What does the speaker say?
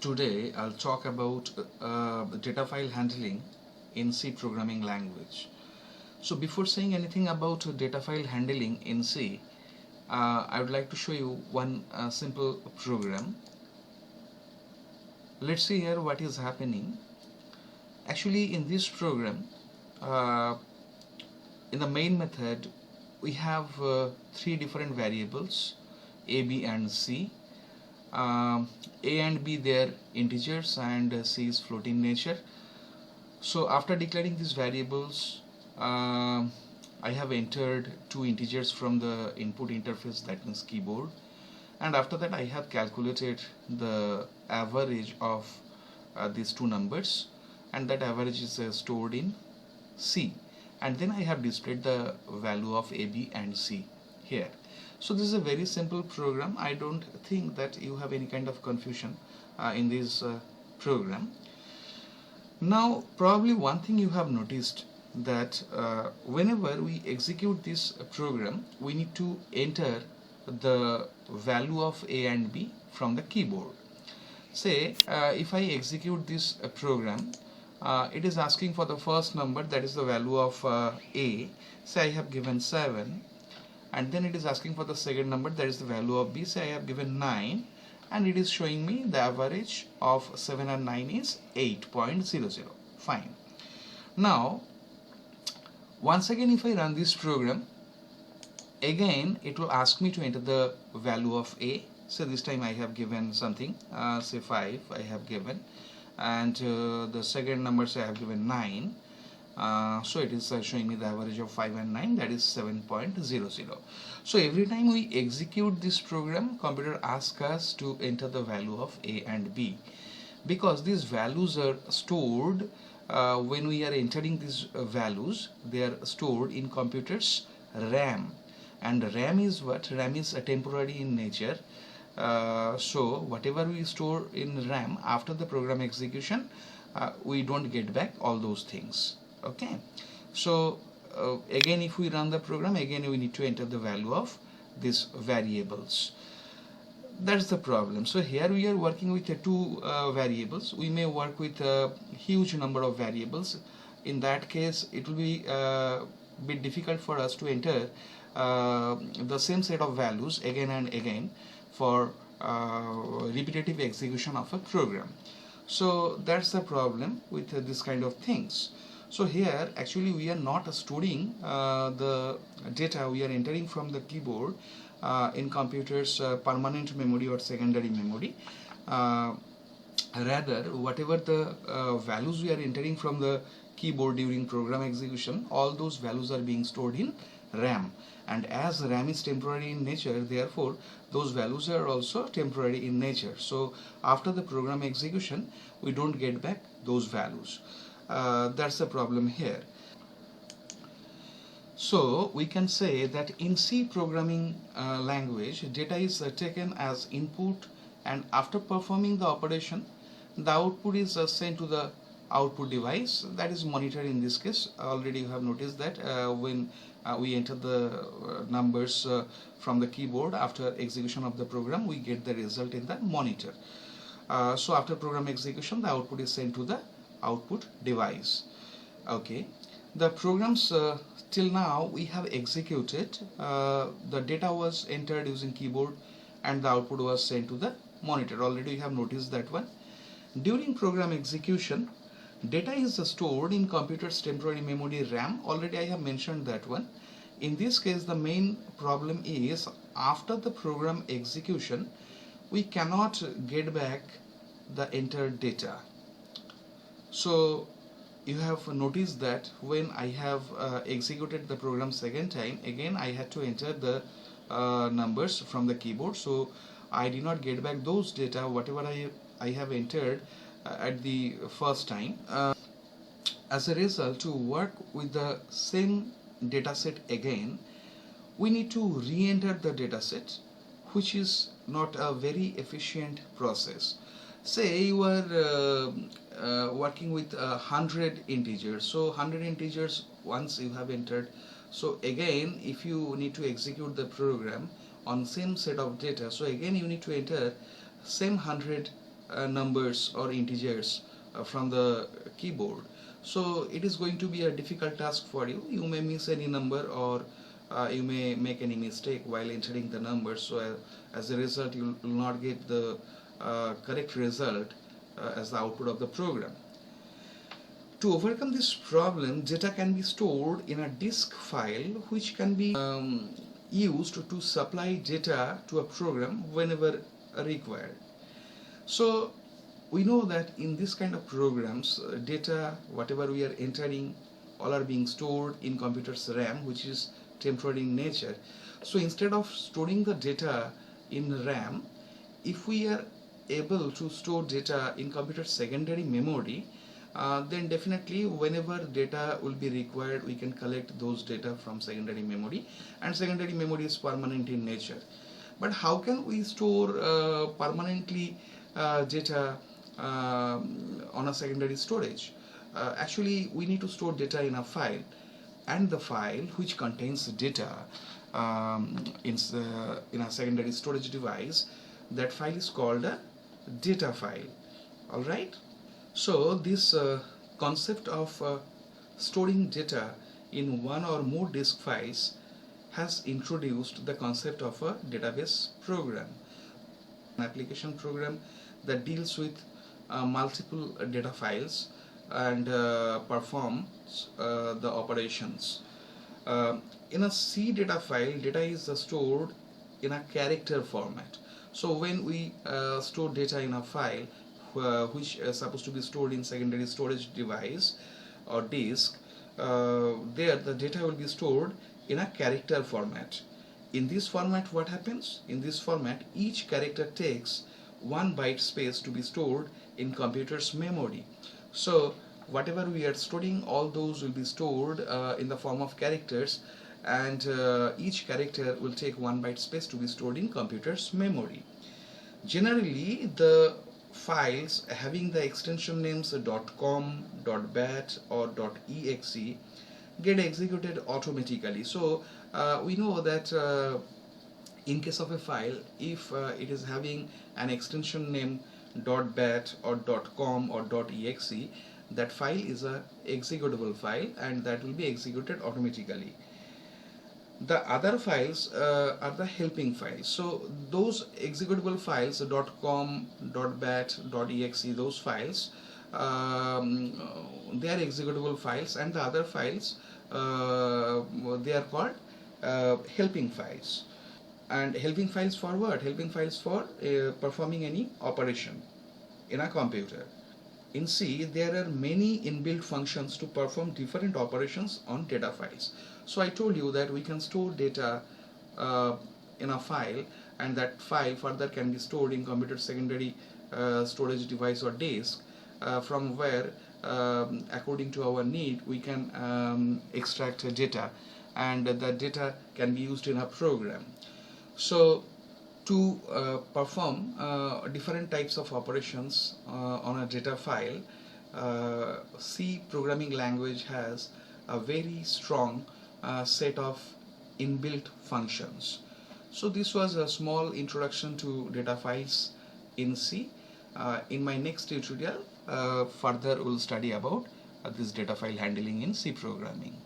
Today I'll talk about data file handling in C programming language. So before saying anything about data file handling in C, I would like to show you one simple program. Let's see here what is happening. Actually, in this program, uh, in the main method, we have three different variables, A, B and C. A and B, they are integers, and C is floating nature. So after declaring these variables, I have entered two integers from the input interface, that means keyboard, and after that I have calculated the average of these two numbers, and that average is stored in C, and then I have displayed the value of A, B and C here. So this is a very simple program. I don't think that you have any kind of confusion in this program. Now probably one thing you have noticed, that whenever we execute this program, we need to enter the value of A and B from the keyboard. Say if I execute this program, it is asking for the first number, that is the value of A. Say I have given 7, and then it is asking for the second number, that is the value of B. Say I have given 9, and it is showing me the average of 7 and 9 is 8.00. Fine. Now once again, if I run this program, again it will ask me to enter the value of A. So this time I have given something, say 5 I have given, and the second number, say I have given 9. So it is showing me the average of 5 and 9, that is 7.00. So every time we execute this program, computer asks us to enter the value of A and B, because these values are stored when we are entering these values. They are stored in computer's RAM, and RAM is what? RAM is temporary in nature. So whatever we store in RAM, after the program execution, we don't get back all those things. Okay, so again if we run the program, again we need to enter the value of these variables. That's the problem. So here we are working with two variables. We may work with a huge number of variables. In that case, it will be a bit difficult for us to enter the same set of values again and again for repetitive execution of a program. So that's the problem with this kind of things. So here actually we are not storing the data we are entering from the keyboard in computer's permanent memory or secondary memory. Rather, whatever the values we are entering from the keyboard during program execution, all those values are being stored in RAM, and as RAM is temporary in nature, therefore those values are also temporary in nature. So after the program execution, we don't get back those values. That's the problem here. So we can say that in C programming language, data is taken as input, and after performing the operation, the output is sent to the output device, that is monitor in this case. Already you have noticed that when we enter the numbers from the keyboard, after execution of the program, we get the result in the monitor. So after program execution, the output is sent to the output device. Okay, the programs till now we have executed, the data was entered using keyboard and the output was sent to the monitor. Already you have noticed that one. During program execution, data is stored in computer's temporary memory RAM. Already I have mentioned that one. In this case, the main problem is after the program execution, we cannot get back the entered data. So you have noticed that when I have executed the program second time, again I had to enter the numbers from the keyboard, so I did not get back those data whatever I have entered at the first time. As a result, to work with the same dataset again, we need to re-enter the dataset, which is not a very efficient process. Say you are working with 100 integers, so 100 integers once you have entered, so again if you need to execute the program on same set of data, so again you need to enter same 100 numbers or integers from the keyboard. So it is going to be a difficult task for you. You may miss any number, or you may make any mistake while entering the numbers. So as a result, you will not get the correct result as the output of the program. To overcome this problem, data can be stored in a disk file, which can be used to supply data to a program whenever required. So we know that in this kind of programs, data, whatever we are entering, all are being stored in computer's RAM, which is temporary in nature. So instead of storing the data in RAM, if we are able to store data in computer's secondary memory, then definitely whenever data will be required, we can collect those data from secondary memory, and secondary memory is permanent in nature. But how can we store permanently data on a secondary storage? Actually, we need to store data in a file, and the file which contains data in a secondary storage device, that file is called a data file. All right. So this concept of storing data in one or more disk files has introduced the concept of a database program, an application program that deals with multiple data files and performs the operations. In a C data file, data is stored in a character format. So when we store data in a file which is supposed to be stored in secondary storage device or disk, there the data will be stored in a character format. In this format, what happens? In this format, each character takes 1 byte space to be stored in computer's memory. So whatever we are storing, all those will be stored in the form of characters, and each character will take 1 byte space to be stored in computer's memory. Generally, the files having the extension names .com, .bat or .exe get executed automatically. So we know that in case of a file, if it is having an extension name .bat or .com or .exe, that file is a executable file, and that will be executed automatically. The other files are the helping files. So those executable files, .com, .bat, .exe, those files, they are executable files, and the other files, they are called helping files. And helping files for what? Helping files for performing any operation in a computer. In C, there are many inbuilt functions to perform different operations on data files. So I told you that we can store data in a file, and that file further can be stored in computer secondary storage device or disk, from where according to our need we can extract data, and that data can be used in a program. So to perform different types of operations on a data file, C programming language has a very strong set of inbuilt functions. So this was a small introduction to data files in C. In my next tutorial, further we'll study about this data file handling in C programming.